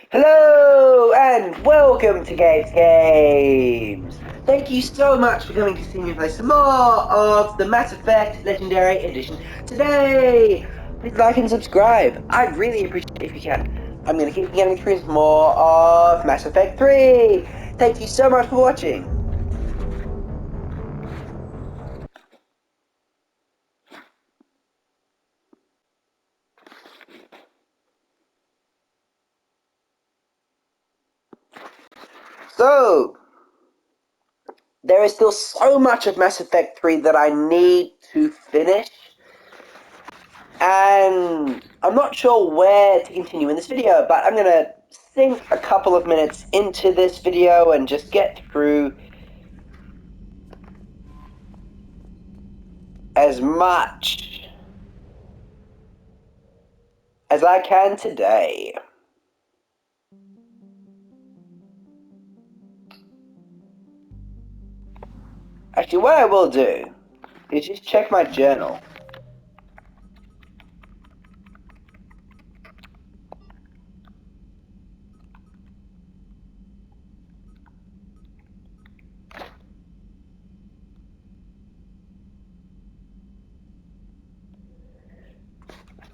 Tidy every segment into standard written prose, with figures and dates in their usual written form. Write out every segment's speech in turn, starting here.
Hello and welcome to Games. Thank you so much for coming to see me play some more of the Mass Effect Legendary Edition today. Please like and subscribe. I'd really appreciate it if you can. I'm going to keep getting through some more of Mass Effect 3. Thank you so much for watching. So, there is still so much of Mass Effect 3 that I need to finish. And I'm not sure where to continue in this video, but I'm going to sink a couple of minutes into this video and just get through as much as I can today. Actually, what I will do is just check my journal.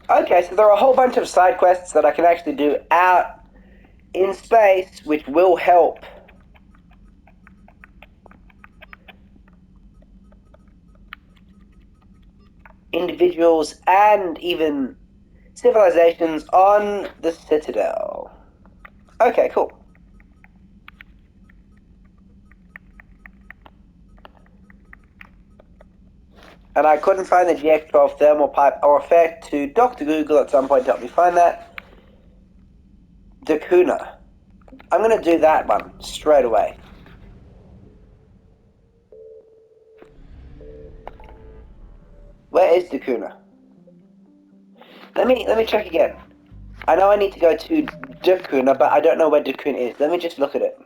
Okay, so there are a whole bunch of side quests that I can actually do out in space, which will help individuals and even civilizations on the Citadel. Okay, cool. And I couldn't find the GX12 thermal pipe or effect to Dr. Google at some point to help me find that. Dakuna. I'm going to do that one straight away. Where is Dakuna? Let me check again. I know I need to go to Dakuna, but I don't know where Dakuna is. Let me just look at it.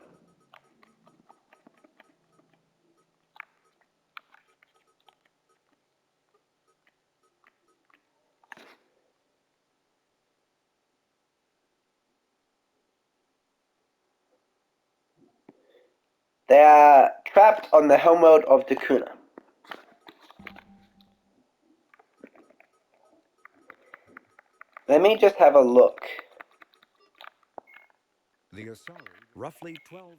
They are trapped on the homeworld of Dakuna. Let me just have a look. The Asari, roughly 1,200.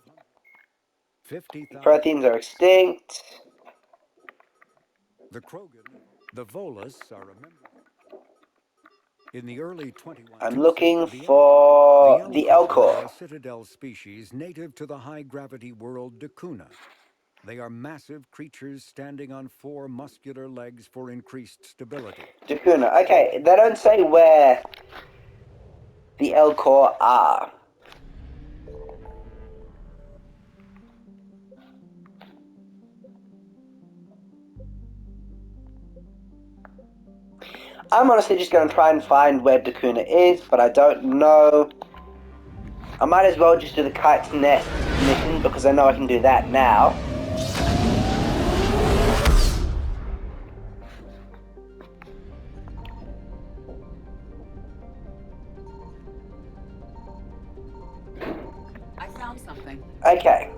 50,000. Proteins are extinct. The Krogan, the Volus are a member. In the early 21st I'm looking the for the Elcor are Elcor. a Citadel species native to the high-gravity world Dakuna. They are massive creatures standing on 4 muscular legs for increased stability. Dakuna. Okay, they don't say where the Elcor are. I'm honestly just going to try and find where Dakuna is, but I don't know. I might as well just do the Kite's Nest mission, because I know I can do that now. I found something. Okay.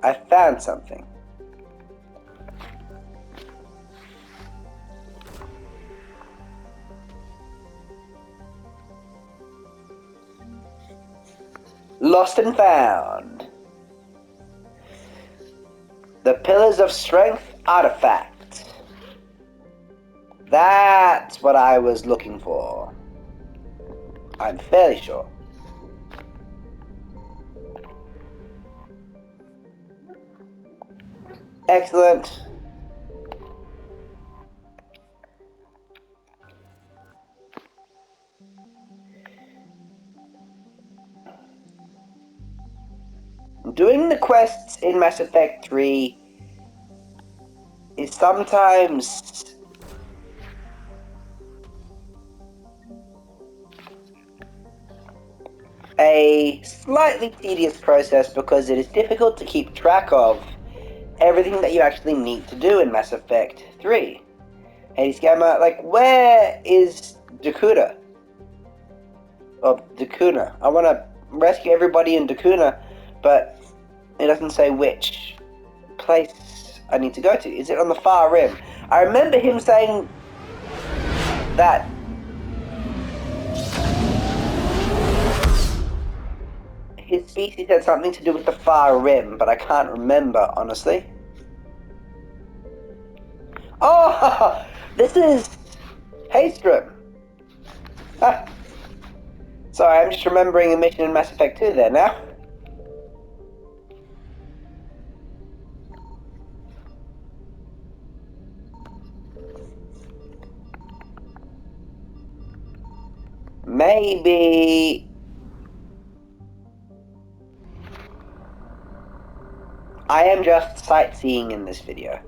I found something. Lost and found. The Pillars of Strength artifact. That's what I was looking for. I'm fairly sure. Excellent. Doing the quests in Mass Effect 3 is sometimes a slightly tedious process because it is difficult to keep track of everything that you actually need to do in Mass Effect 3. Hades Gamma, like, where is Dakota? of Dakuna. I want to rescue everybody in Dakuna, but it doesn't say which place I need to go to. Is it on the far rim? I remember him saying that his species had something to do with the far rim, but I can't remember, honestly. Oh, this is Haystrom. Sorry, I'm just remembering a mission in Mass Effect 2 there now. Maybe I am just sightseeing in this video.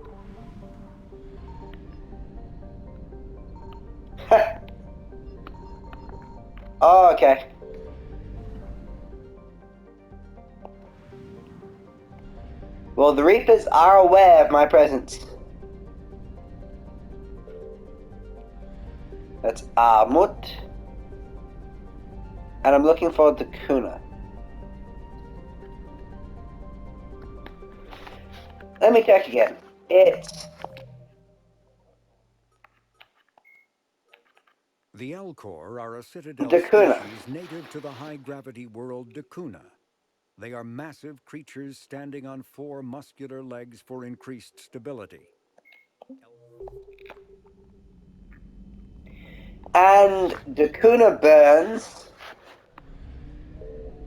Oh, okay. Well, the Reapers are aware of my presence. That's Armut. And I'm looking for Dakuna. Let me check again. It's... The Elcor are a Citadel Dakuna. species native to the high-gravity world Dakuna. They are massive creatures standing on 4 muscular legs for increased stability. And Dakuna burns,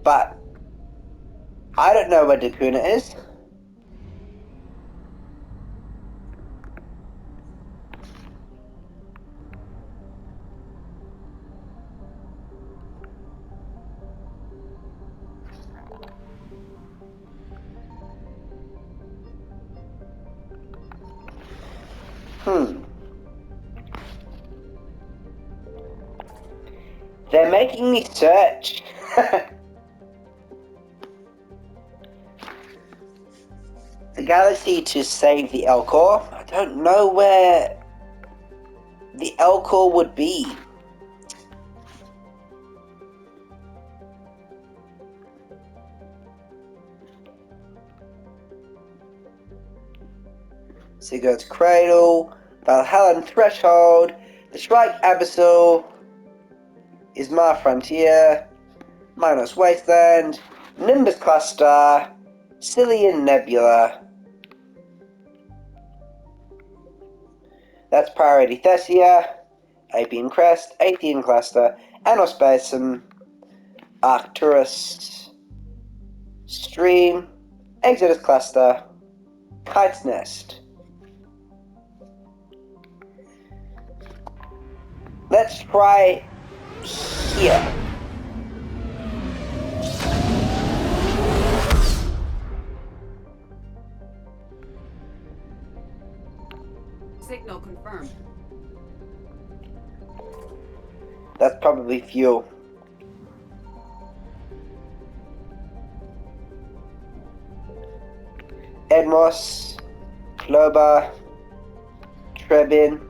but I don't know where Dakuna is. They're making me search. The galaxy to save the Elcor. I don't know where the Elcor would be. Sigurd's Cradle, Valhallan Threshold, the Shrike Abyssal, Ismar Frontier, Minos Wasteland, Nimbus Cluster, Cillian Nebula. That's Priority Thessia, Apian Crest, Athean Cluster, Anospasm, Arcturus, Stream, Exodus Cluster, Kite's Nest. Let's try here. Signal confirmed. That's probably fuel. Edmos, Cloba, Trebin.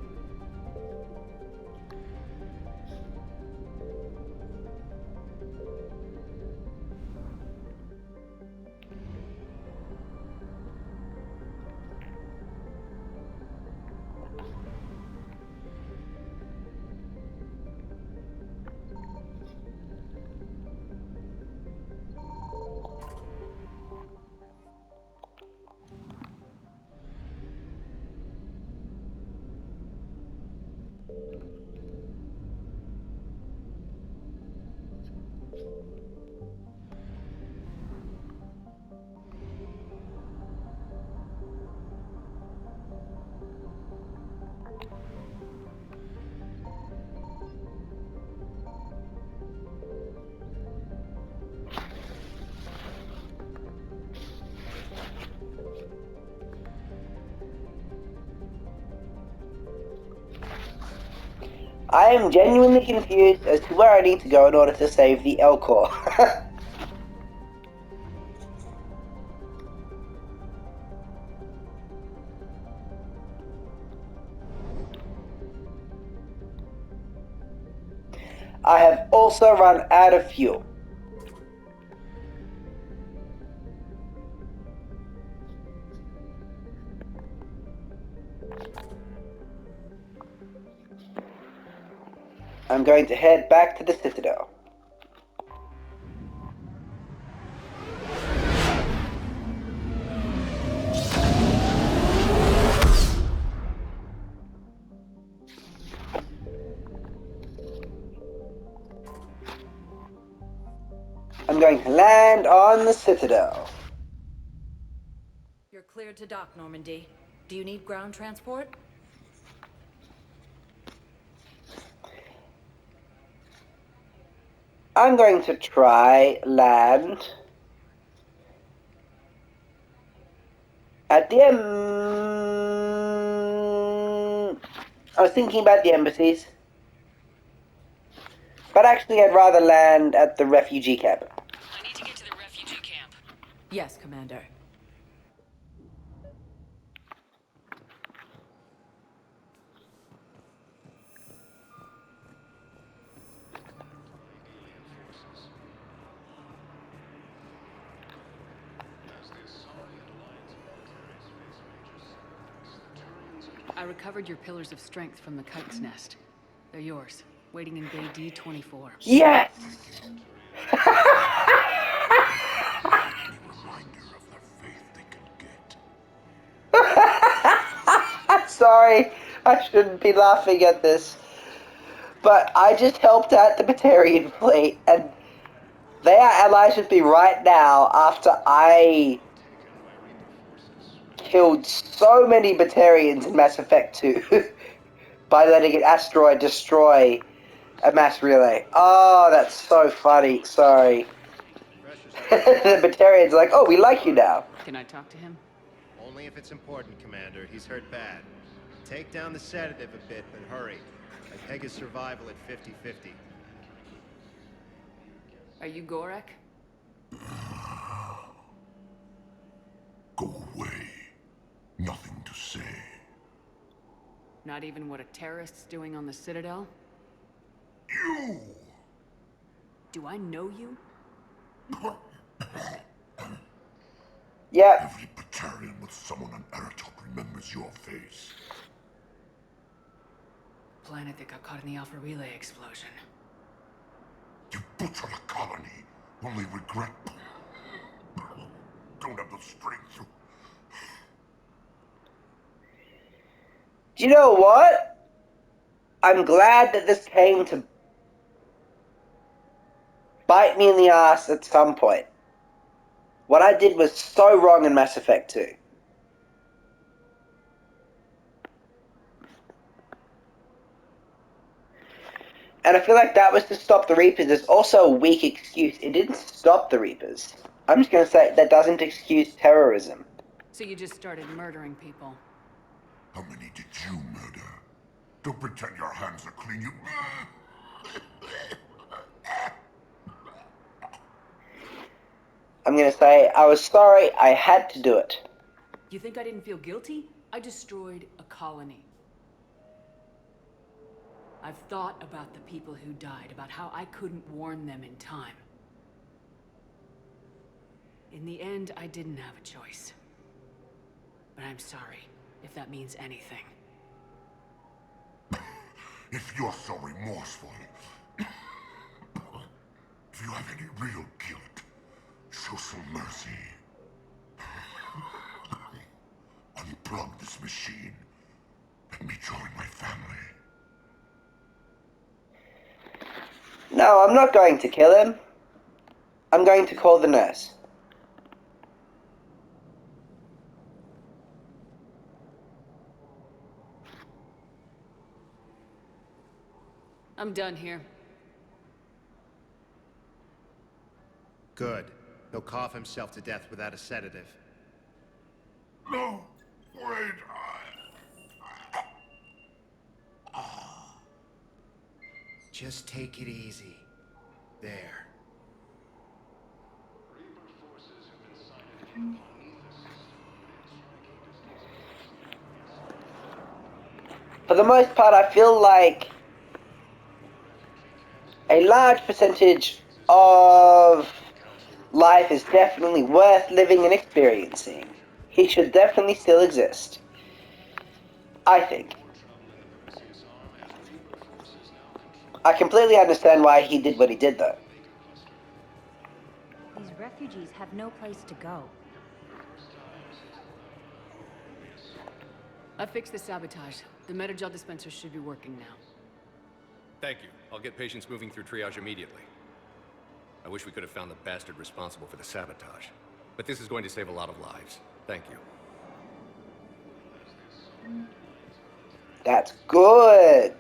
I am genuinely confused as to where I need to go in order to save the Elcor. I have also run out of fuel. I'm going to head back to the Citadel. I'm going to land on the Citadel. You're cleared to dock, Normandy. Do you need ground transport? I'm going to try land at the I was thinking about the embassies, but actually I'd rather land at the refugee camp. I need to get to the refugee camp. Yes, Commander. I recovered your pillars of strength from the kite's nest. They're yours, waiting in Bay D-24. Yes! Sorry, I shouldn't be laughing at this. But I just helped out the Batarian fleet, and they are allies with me right now after I killed so many Batarians in Mass Effect 2 by letting an asteroid destroy a mass relay. Oh, that's so funny. Sorry. The Batarians are like, oh, we like you now. Can I talk to him? Only if it's important, Commander. He's hurt bad. Take down the sedative a bit, but hurry. I peg his survival at 50-50. Are you Gorek? Go away. Nothing to say. Not even what a terrorist's doing on the Citadel? You! Do I know you? Yep. Every Batarian with someone on Eratop remembers your face. Planet that got caught in the Alpha Relay explosion. You butchered a colony, only regret. Don't have the strength to... Do you know what? I'm glad that this came to bite me in the ass at some point. What I did was so wrong in Mass Effect 2. And I feel like that was to stop the Reapers. There's also a weak excuse. It didn't stop the Reapers. I'm just going to say that doesn't excuse terrorism. So you just started murdering people. How many did you murder? Don't pretend your hands are clean, you... I'm going to say I was sorry. I had to do it. You think I didn't feel guilty? I destroyed a colony. I've thought about the people who died, about how I couldn't warn them in time. In the end, I didn't have a choice. But I'm sorry, if that means anything. If you're so remorseful, if you have any real guilt, show some mercy. Unplug this machine. Let me join my family. No, I'm not going to kill him. I'm going to call the nurse. I'm done here. Good. He'll cough himself to death without a sedative. No, wait, Just take it easy. There. For the most part, I feel like a large percentage of life is definitely worth living and experiencing. He should definitely still exist. I think. I completely understand why he did what he did, though. These refugees have no place to go. I fixed the sabotage. The Metagel dispenser should be working now. Thank you. I'll get patients moving through triage immediately. I wish we could have found the bastard responsible for the sabotage. But this is going to save a lot of lives. Thank you. That's good.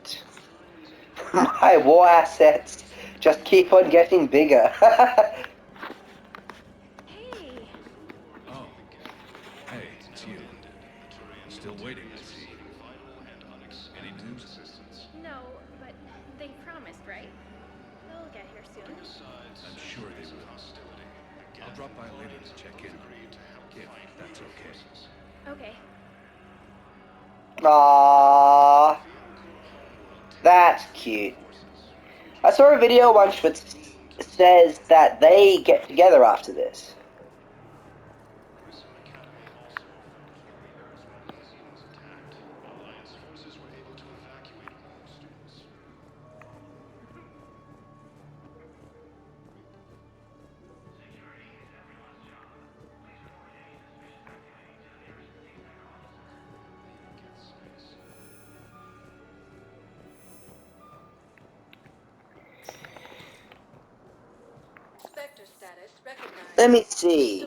My war assets just keep on getting bigger. Hey! Oh. Hey, it's you. Still waiting, I see. Any news? No, but they promised, right? They'll get here soon. I'm sure they will. I'll drop by later to check in. If that's okay. Okay. Aww. That's cute. I saw a video once which says that they get together after this. Let me see.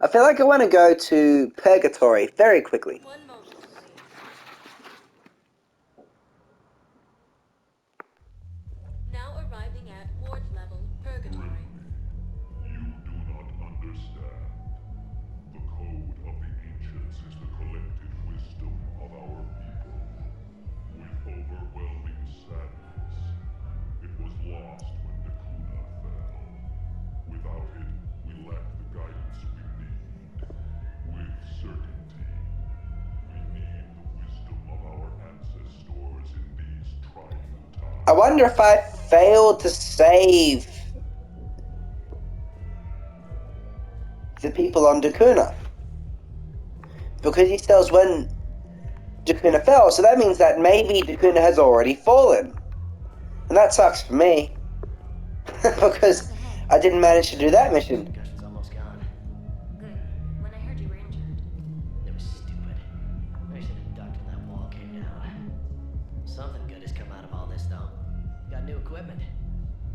I feel like I want to go to Purgatory very quickly. One moment, please. Now arriving at ward level Purgatory. You do not understand. The code of the ancients is the collected wisdom of our people. With overwhelming sadness, it was lost when Dakuna fell. Without it, we lack the guidance we need. With certainty, we need the wisdom of our ancestors in these trying times. I wonder if I failed to save the people on Dakuna. Because he tells when Dakuna fell, so that means that maybe Dakuna has already fallen. And that sucks for me. Because I didn't manage to do that mission. Concussion's almost gone. Good. When I heard you were injured. It was stupid. I should have ducked when that wall came down. Something good has come out of all this, though. Got new equipment.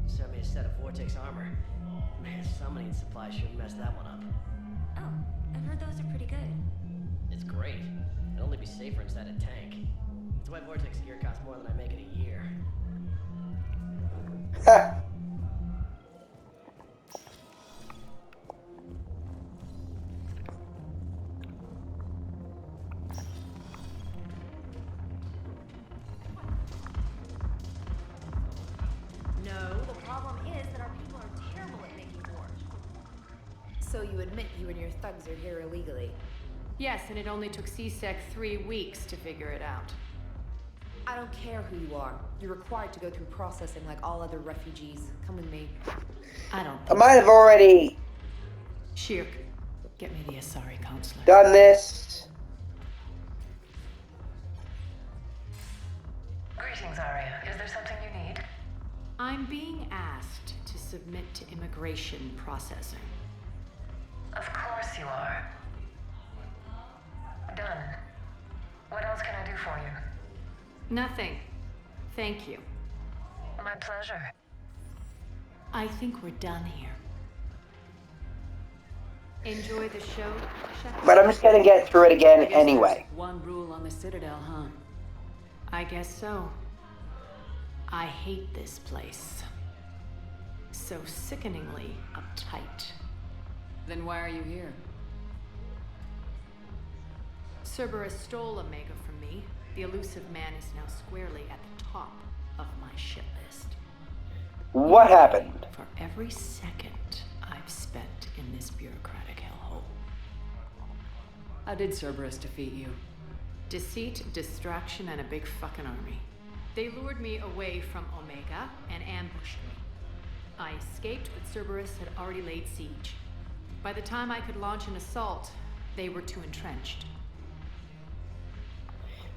Sent me a set of Vortex armor. Man, summoning supplies shouldn't mess that one up. Oh, I've heard those are pretty good. It's great. It'd only be safer inside a tank. That's why Vortex gear costs more than I make in a year. Ha! No, the problem is that our people are terrible at making war. So you admit you and your thugs are here illegally? Yes, and it only took CSEC 3 weeks to figure it out. I don't care who you are. You're required to go through processing like all other refugees. Come with me. I don't I think might have already Shirk, get me the Asari counselor. done this. Greetings, Arya. Is there something you need? I'm being asked to submit to immigration processing. Of course you are. Done. What else can I do for you? Nothing. Thank you. My pleasure. I think we're done here. Enjoy the show, Chef? But I'm just gonna get through it again I guess anyway. there's one rule on the Citadel, huh? I guess so. I hate this place. So sickeningly uptight. Then why are you here? Cerberus stole Omega from me. The elusive man is now squarely at the top of my shit list. What happened? For every second I've spent in this bureaucratic hellhole. How did Cerberus defeat you? Deceit, distraction, and a big fucking army. They lured me away from Omega and ambushed me. I escaped, but Cerberus had already laid siege. By the time I could launch an assault, they were too entrenched.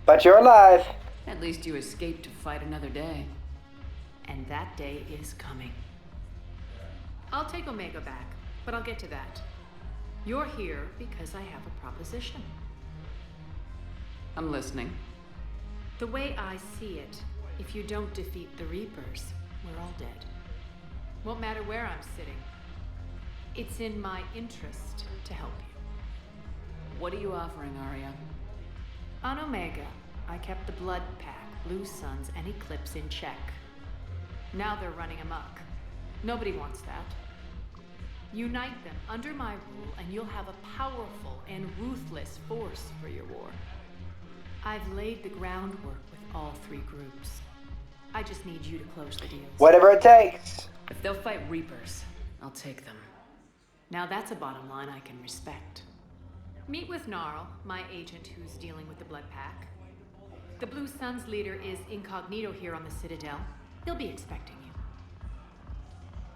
But you're alive. At least you escaped to fight another day. And that day is coming. I'll take Omega back, but I'll get to that. You're here because I have a proposition. I'm listening. The way I see it, if you don't defeat the Reapers, we're all dead. Won't matter where I'm sitting. It's in my interest to help you. What are you offering, Arya? On Omega, I kept the Blood Pack, Blue Suns, and Eclipse in check. Now they're running amok. Nobody wants that. Unite them under my rule, and you'll have a powerful and ruthless force for your war. I've laid the groundwork with all three groups. I just need you to close the deals. Whatever it takes. If they'll fight Reapers, I'll take them. Now that's a bottom line I can respect. Meet with Gnarl, my agent who's dealing with the Blood Pack. The Blue Suns leader is incognito here on the Citadel. He'll be expecting you.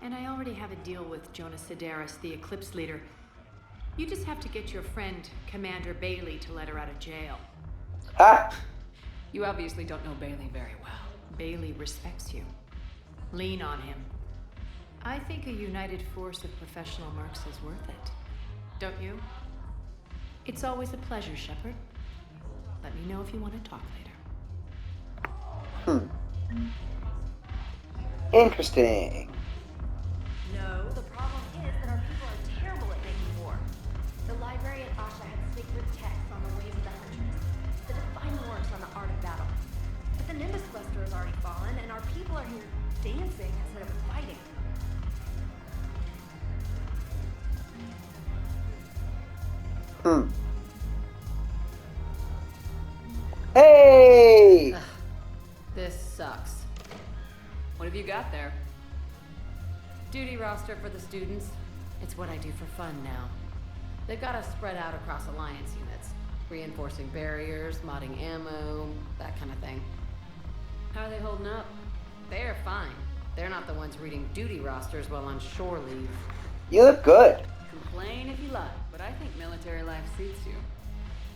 And I already have a deal with Jonas Sidaris, the Eclipse leader. You just have to get your friend, Commander Bailey, to let her out of jail. Ha! You obviously don't know Bailey very well. Bailey respects you. Lean on him. I think a united force of professional mercs is worth it. Don't you? It's always a pleasure, Shepard. Let me know if you want to talk later. Interesting. No, the problem is that our people are terrible at making war. The library at Asha had sacred texts on the ways of the Huntress, the defining works on the art of battle. But the Nimbus Cluster has already fallen, and our people are here dancing instead of fighting. Hey! This sucks. What have you got there? Duty roster for the students. It's what I do for fun now. They've got us spread out across Alliance units, reinforcing barriers, modding ammo, that kind of thing. How are they holding up? They're fine. They're not the ones reading duty rosters while on shore leave. You look good. Complain if you like, but I think military life suits you.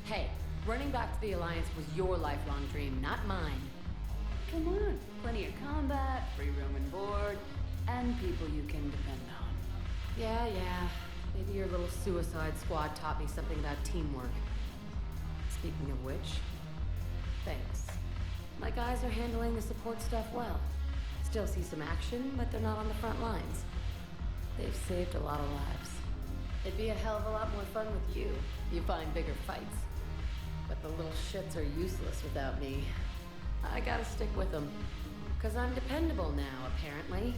Hey, running back to the Alliance was your lifelong dream, not mine. Come on, plenty of combat, free room and board, and people you can depend on. Yeah, maybe your little suicide squad taught me something about teamwork. Speaking of which, thanks. My guys are handling the support stuff well. Still see some action, but they're not on the front lines. They've saved a lot of lives. It'd be a hell of a lot more fun with you. You find bigger fights. But the little shits are useless without me. I gotta stick with them. 'Cause I'm dependable now, apparently.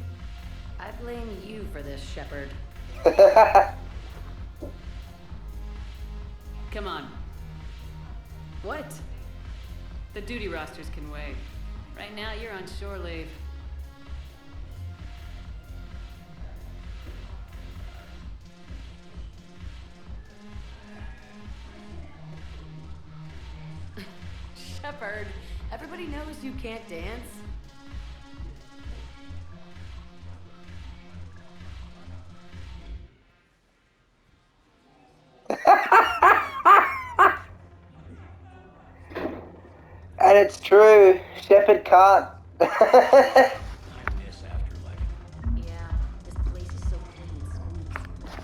I blame you for this, Shepard. Come on. What? The duty rosters can wait. Right now, you're on shore leave. Shepard, everybody knows you can't dance. And it's true, Shepard can't. I miss Afterlife. Yeah, this place is so clean and smooth.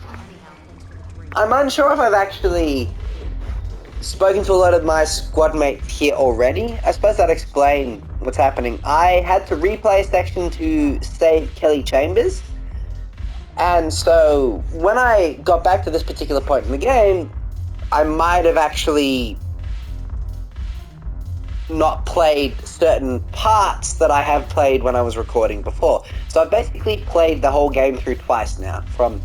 Anyhow, thanks for the drink. I'm unsure if I've actually spoken to a lot of my squad mates here already. I suppose that'd explain what's happening. I had to replay a section to save Kelly Chambers. And so when I got back to this particular point in the game, I might have actually not played certain parts that I have played when I was recording before. So I've basically played the whole game through twice now, from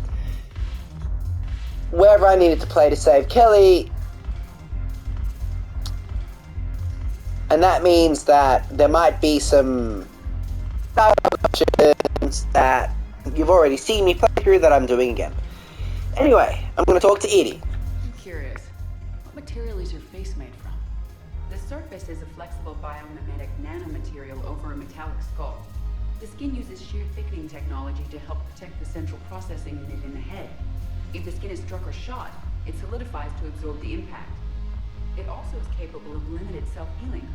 wherever I needed to play to save Kelly. And that means that there might be some options that you've already seen me play through that I'm doing again. Anyway, I'm going to talk to Edie. I'm curious. What material is your face made from? This surface is a flexible biomimetic nanomaterial over a metallic skull. The skin uses shear thickening technology to help protect the central processing unit in the head. If the skin is struck or shot, it solidifies to absorb the impact. It also is capable of limited self-healing.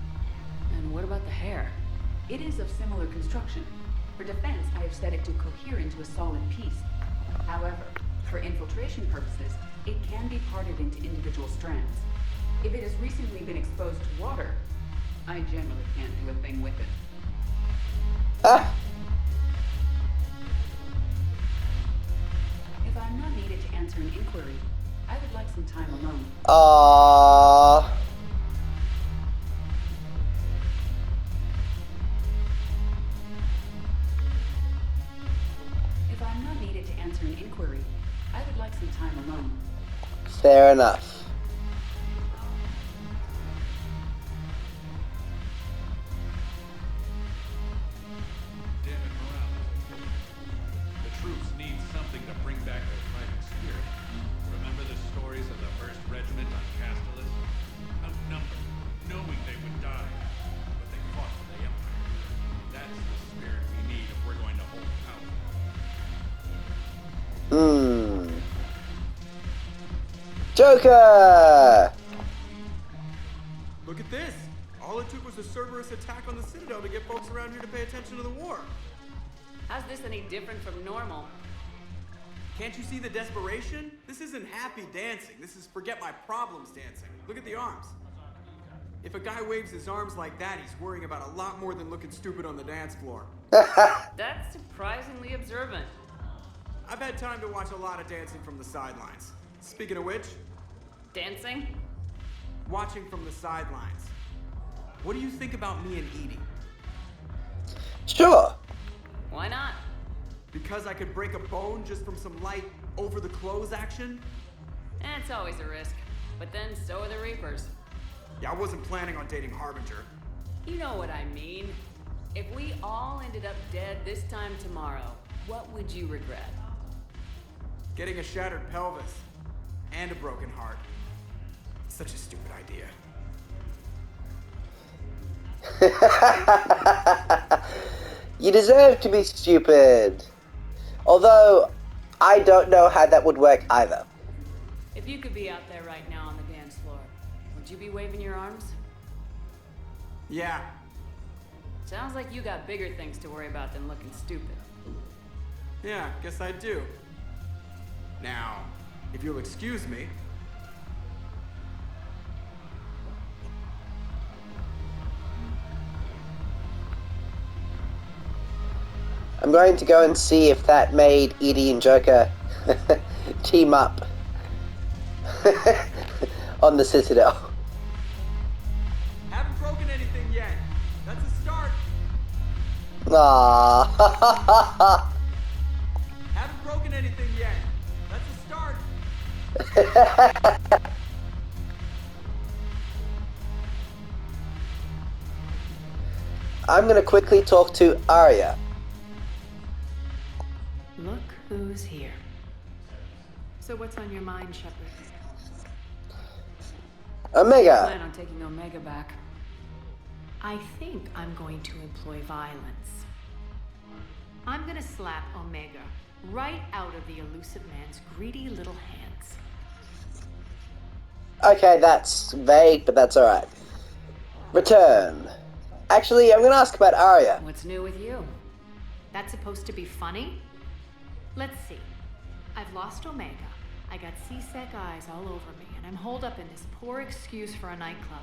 And what about the hair? It is of similar construction. For defense, I have set it to cohere into a solid piece. However, for infiltration purposes, it can be parted into individual strands. If it has recently been exposed to water, I generally can't do a thing with it. Ah! If I'm not needed to answer an inquiry, I would like some time alone. Aww. If I'm not needed to answer an inquiry, I would like some time alone. Fair enough. Damn it, morale. The troops need something to bring back their fighting spirit. Remember the stories of the 1st Regiment on Castellus? Outnumbered, knowing they would die. But they fought for the Empire. That's the spirit we need if we're going to hold power. Joker! Look at this! All it took was a Cerberus attack on the Citadel to get folks around here to pay attention to the war. How's this any different from normal? Can't you see the desperation? This isn't happy dancing. This is forget my problems dancing. Look at the arms. If a guy waves his arms like that, he's worrying about a lot more than looking stupid on the dance floor. That's surprisingly observant. I've had time to watch a lot of dancing from the sidelines. Speaking of which... Dancing? Watching from the sidelines. What do you think about me and Edie? Sure. Why not? Because I could break a bone just from some light over-the-clothes action? It's always a risk. But then so are the Reapers. Yeah, I wasn't planning on dating Harbinger. You know what I mean. If we all ended up dead this time tomorrow, what would you regret? Getting a shattered pelvis. And a broken heart. Such a stupid idea. You deserve to be stupid. Although, I don't know how that would work either. If you could be out there right now on the dance floor, would you be waving your arms? Yeah. Sounds like you got bigger things to worry about than looking stupid. Yeah, guess I do. Now, if you'll excuse me. I'm going to go and see if that made Edie and Joker team up on the Citadel. Haven't broken anything yet. That's a start. Aww. Haven't broken anything yet. That's a start. I'm gonna quickly talk to Arya. Look who's here. So what's on your mind, Shepard? Omega. Plan on taking Omega back. I think I'm going to employ violence. I'm gonna slap Omega right out of the elusive man's greedy little hands. Okay, that's vague, but that's alright. Return. Actually, I'm gonna ask about Arya. What's new with you? That's supposed to be funny? Let's see. I've lost Omega. I got seasick eyes all over me, and I'm holed up in this poor excuse for a nightclub.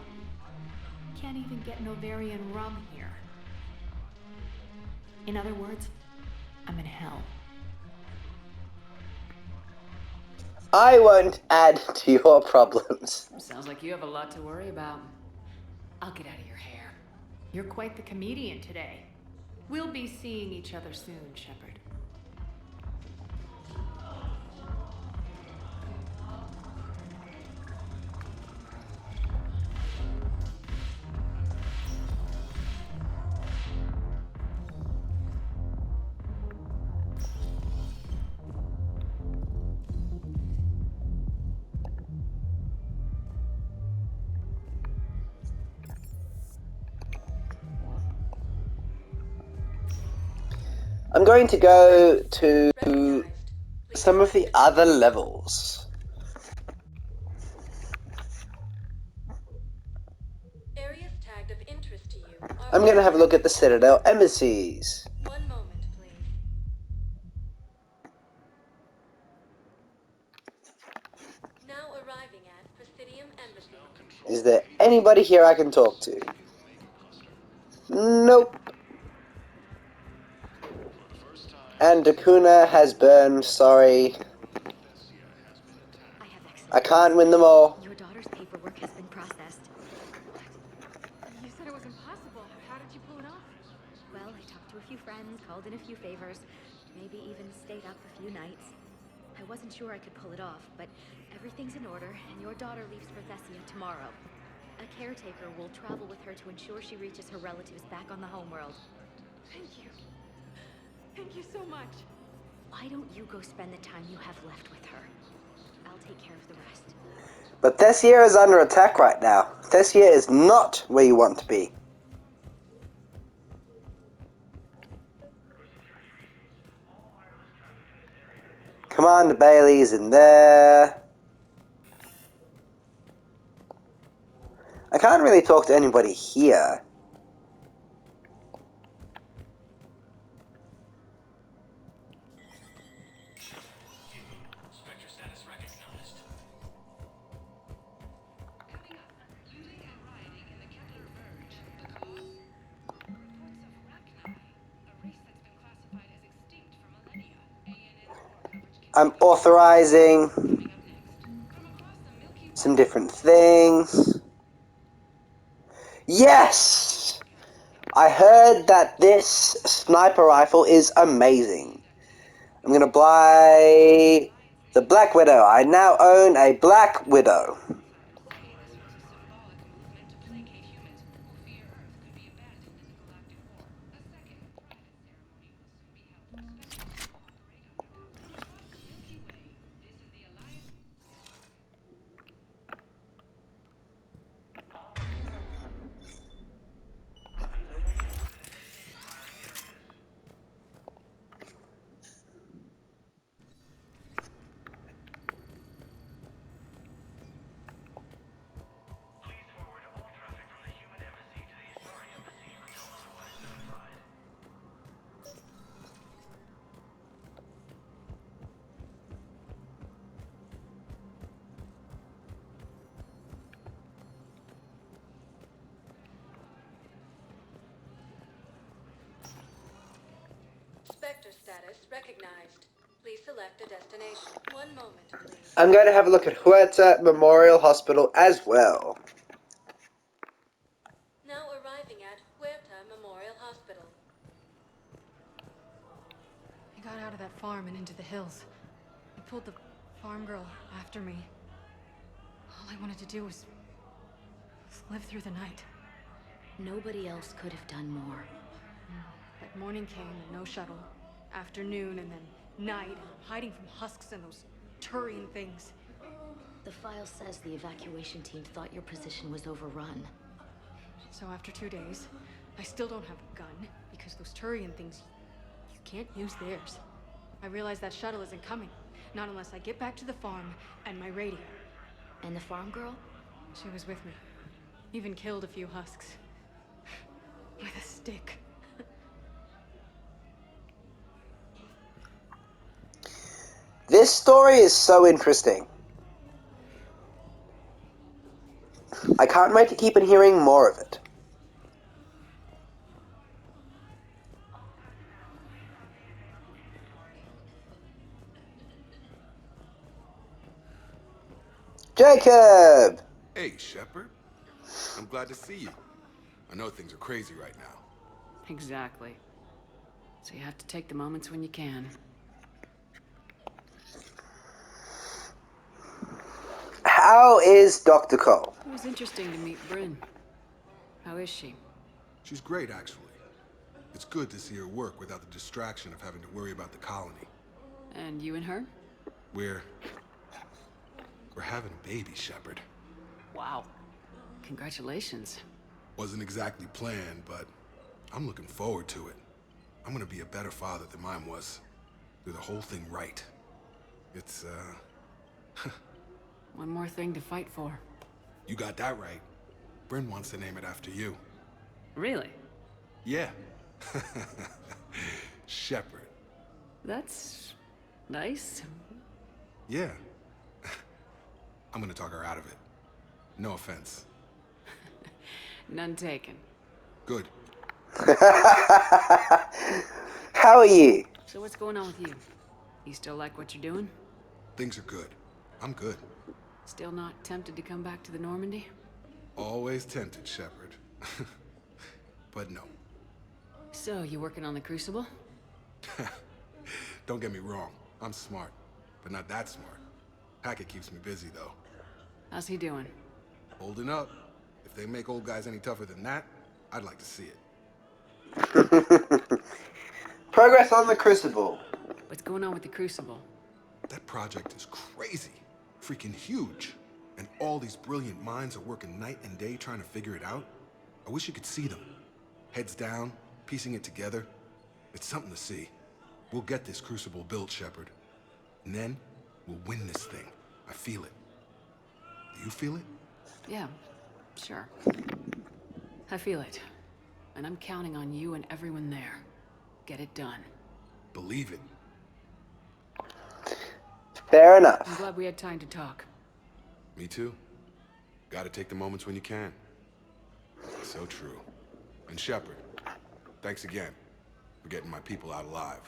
Can't even get Novarian rum here. In other words, I'm in hell. I won't add to your problems. Sounds like you have a lot to worry about. I'll get out of your hair. You're quite the comedian today. We'll be seeing each other soon, Shepard. I'm going to go to some of the other levels. Areas tagged of interest to you are... I'm going to have a look at the Citadel embassies. One moment, please. Now arriving at Presidium Embassy. Is there anybody here I can talk to? Nope. And Dakuna has burned, sorry. I can't win them all. Your daughter's paperwork has been processed. You said it was impossible. How did you pull it off? Well, I talked to a few friends, called in a few favors, maybe even stayed up a few nights. I wasn't sure I could pull it off, but everything's in order, and your daughter leaves for Thessia tomorrow. A caretaker will travel with her to ensure she reaches her relatives back on the homeworld. Thank you. Thank you so much. Why don't you go spend the time you have left with her? I'll take care of the rest. But Thessia is under attack right now. Thessia is not where you want to be. Commander Bailey's in there. I can't really talk to anybody here. Spectre status recognized. Coming up, looting and rioting in the capital Verge. The cause? Reports of Rachni, a race that's been classified as extinct for millennia. ANN's war coverage I'm authorizing some different things. Yes! I heard that this sniper rifle is amazing. I'm gonna buy the Black Widow. I now own a Black Widow. Spectre status recognized. Please select a destination. One moment, please. I'm going to have a look at Huerta Memorial Hospital as well. Now arriving at Huerta Memorial Hospital. I got out of that farm and into the hills. I pulled the farm girl after me. All I wanted to do was live through the night. Nobody else could have done more. But morning came and no shuttle. Afternoon and then night, hiding from husks and those Turian things. The file says the evacuation team thought your position was overrun. So after 2 days, I still don't have a gun, because those Turian things, you can't use theirs. I realize that shuttle isn't coming, not unless I get back to the farm and my radio. And the farm girl? She was with me. Even killed a few husks. With a stick. This story is so interesting. I can't wait to keep on hearing more of it. Jacob! Hey, Shepard. I'm glad to see you. I know things are crazy right now. Exactly. So you have to take the moments when you can. How is Dr. Cole? It was interesting to meet Bryn. How is she? She's great, actually. It's good to see her work without the distraction of having to worry about the colony. And you and her? We're having a baby, Shepard. Wow. Congratulations. Wasn't exactly planned, but I'm looking forward to it. I'm gonna be a better father than mine was. Do the whole thing right. It's, One more thing to fight for. You got that right. Bryn wants to name it after you. Really? Yeah. Shepard. That's nice. Yeah. I'm gonna talk her out of it. No offense. None taken. Good. How are you? So what's going on with you? You still like what you're doing? Things are good. I'm good. Still not tempted to come back to the Normandy? Always tempted, Shepard. But no. So, you working on the Crucible? Don't get me wrong. I'm smart. But not that smart. Hackett keeps me busy, though. How's he doing? Holding up. If they make old guys any tougher than that, I'd like to see it. Progress on the Crucible. What's going on with the Crucible? That project is crazy. Freaking huge. And all these brilliant minds are working night and day trying to figure it out. I wish you could see them. Heads down, piecing it together. It's something to see. We'll get this Crucible built, Shepard. And then, we'll win this thing. I feel it. Do you feel it? Yeah, sure. I feel it. And I'm counting on you and everyone there. Get it done. Believe it. Fair enough. I'm glad we had time to talk. Me too. Gotta take the moments when you can. So true. And Shepard, thanks again for getting my people out alive.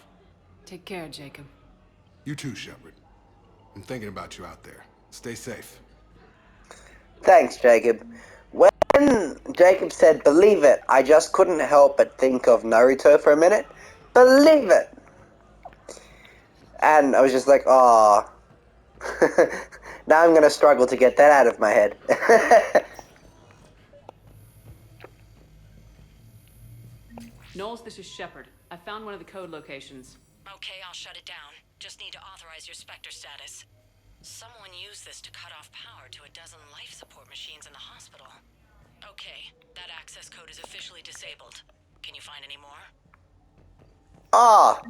Take care, Jacob. You too, Shepard. I'm thinking about you out there. Stay safe. Thanks, Jacob. When Jacob said believe it, I just couldn't help but think of Naruto for a minute. Believe it! And I was just like, oh. Now I'm gonna struggle to get that out of my head. Knowles, this is Shepard. I found one of the code locations. Okay, I'll shut it down. Just need to authorize your Spectre status. Someone used this to cut off power to a dozen life support machines in the hospital. Okay, that access code is officially disabled. Can you find any more? Ah!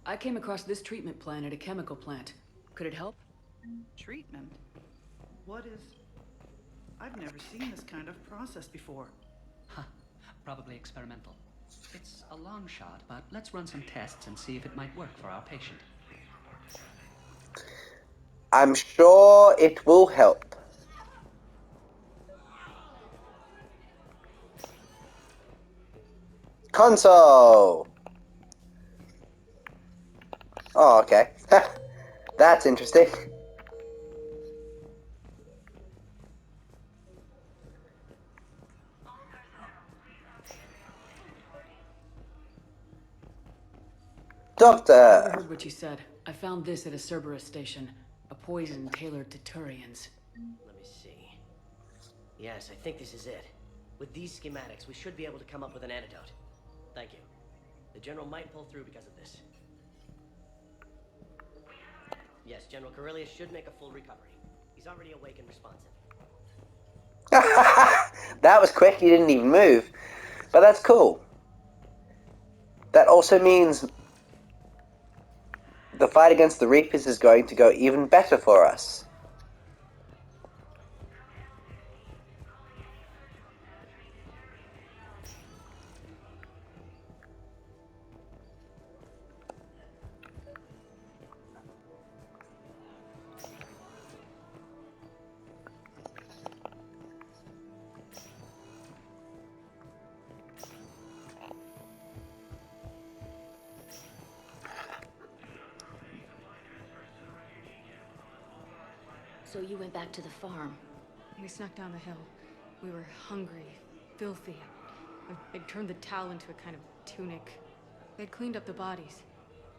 I came across this treatment plan at a chemical plant. Could it help? Treatment? What is... I've never seen this kind of process before. Huh. Probably experimental. It's a long shot, but let's run some tests and see if it might work for our patient. I'm sure it will help. Console! Oh, okay. That's interesting. Doctor! I heard what you said. I found this at a Cerberus station. A poison tailored to Turians. Let me see. Yes, I think this is it. With these schematics, we should be able to come up with an antidote. Thank you. The General might pull through because of this. Yes, General Corellius should make a full recovery. He's already awake and responsive. That was quick, he didn't even move. But that's cool. That also means the fight against the Reapers is going to go even better for us. So you went back to the farm. We snuck down the hill. We were hungry, filthy. They'd turned the towel into a kind of tunic. They'd cleaned up the bodies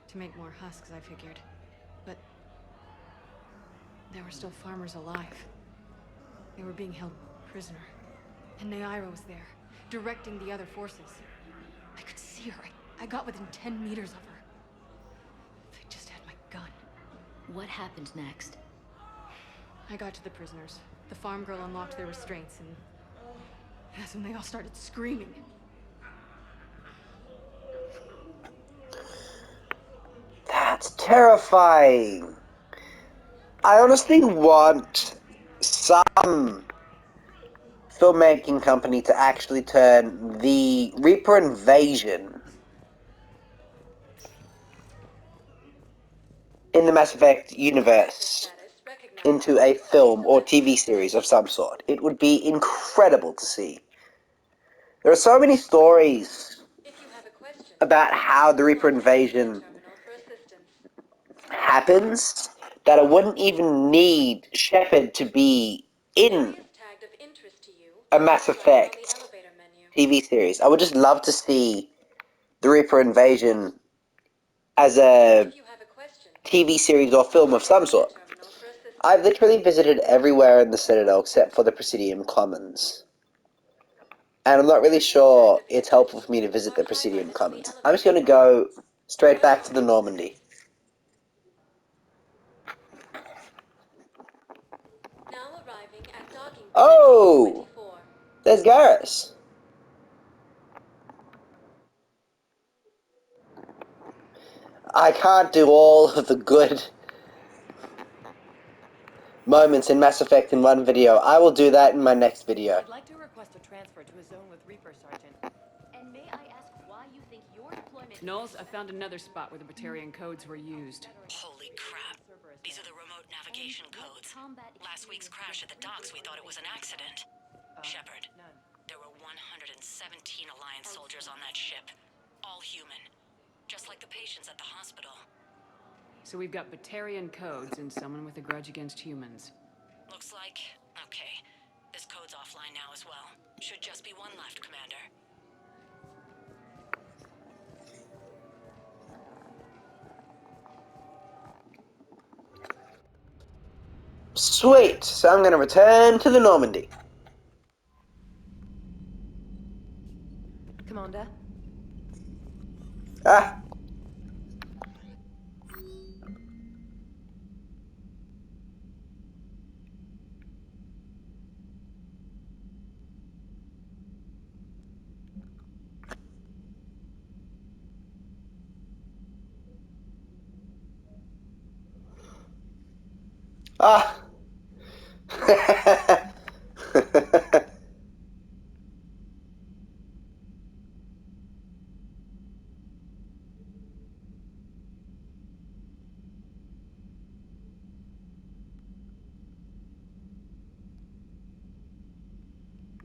to make more husks, I figured. But there were still farmers alive. They were being held prisoner. And Naira was there, directing the other forces. I could see her. I got within 10 meters of her. If I just had my gun. What happened next? I got to the prisoners. The farm girl unlocked their restraints, and that's when they all started screaming. That's terrifying. I honestly want some filmmaking company to actually turn the Reaper invasion in the Mass Effect universe into a film or TV series of some sort. It would be incredible to see. There are so many stories about how the Reaper invasion happens that I wouldn't even need Shepard to be in a Mass Effect TV series. I would just love to see the Reaper invasion as a TV series or film of some sort. I've literally visited everywhere in the Citadel except for the Presidium Commons. And I'm not really sure it's helpful for me to visit the Presidium Commons. I'm just going to go straight back to the Normandy. Oh! There's Garrus. I can't do all of the good moments in Mass Effect in one video. I will do that in my next video. I'd like to request a transfer to a zone with Reaper, Sergeant. And may I ask why you think your deployment... Knowles, I found another spot where the Batarian codes were used. Holy crap. These are the remote navigation codes. Last week's crash at the docks, we thought it was an accident. Shepard, there were 117 Alliance soldiers on that ship. All human. Just like the patients at the hospital. So we've got Batarian codes and someone with a grudge against humans. Looks like... okay. This code's offline now as well. Should just be one left, Commander. Sweet! So I'm going to return to the Normandy. Commander? Ah! Ah!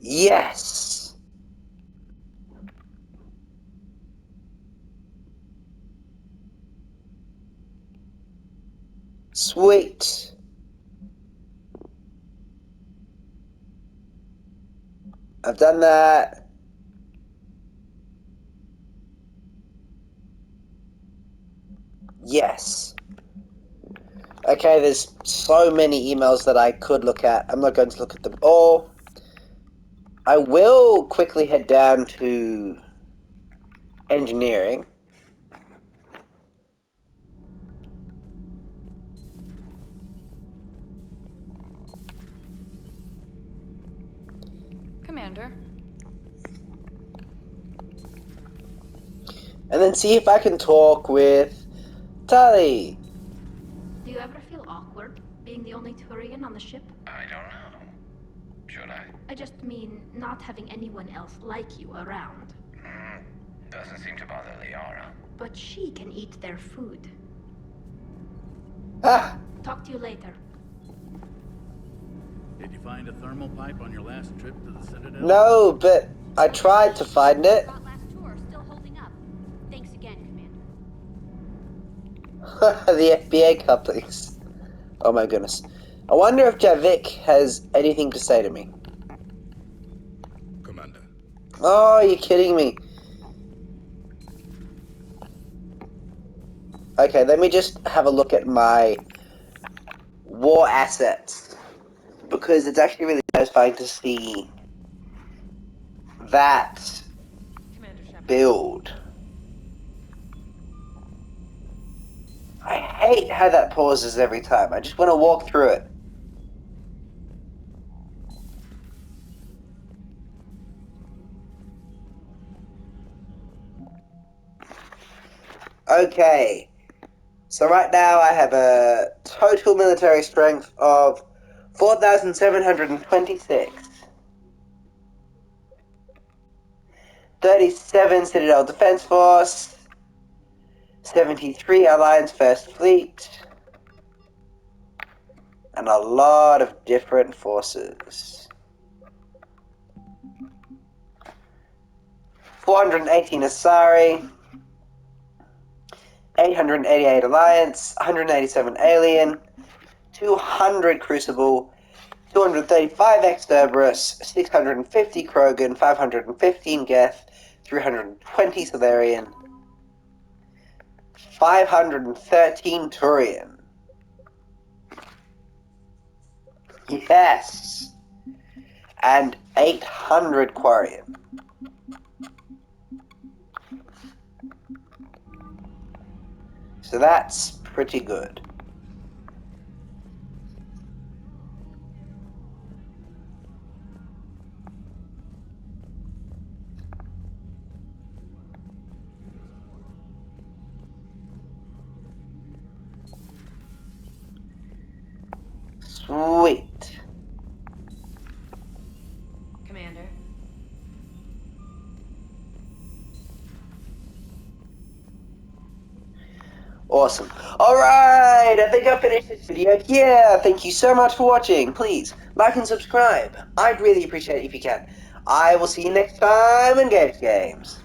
Yes! Sweet! I've done that. Yes. Okay, there's so many emails that I could look at. I'm not going to look at them all. I will quickly head down to engineering. Commander. And then see if I can talk with Tali. Do you ever feel awkward being the only Turian on the ship? I don't know. Should I? I just mean not having anyone else like you around. Doesn't seem to bother Liara. But she can eat their food. Ah! Talk to you later. Did you find a thermal pipe on your last trip to the Citadel? No, but I tried to find it. Last tour still holding up. Thanks again, The FBA couplings. Oh my goodness. I wonder if Javik has anything to say to me. Commander. Oh, you're kidding me. Okay, let me just have a look at my war assets. Because it's actually really satisfying to see that build. I hate how that pauses every time. I just want to walk through it. Okay. So right now I have a total military strength of 4,726. 37 Citadel Defense Force. 73 Alliance First Fleet. And a lot of different forces. 418 Asari. 888 Alliance. 187 Alien. 200 Crucible. 235 Exterberus, 650 Krogan, 515 Geth, 320 Solarian, 513 Turian. Yes! And 800 Quarian. So that's pretty good. Sweet. Commander. Awesome. Alright, I think I've finished this video here. Thank you so much for watching. Please, like and subscribe. I'd really appreciate it if you can. I will see you next time in Games.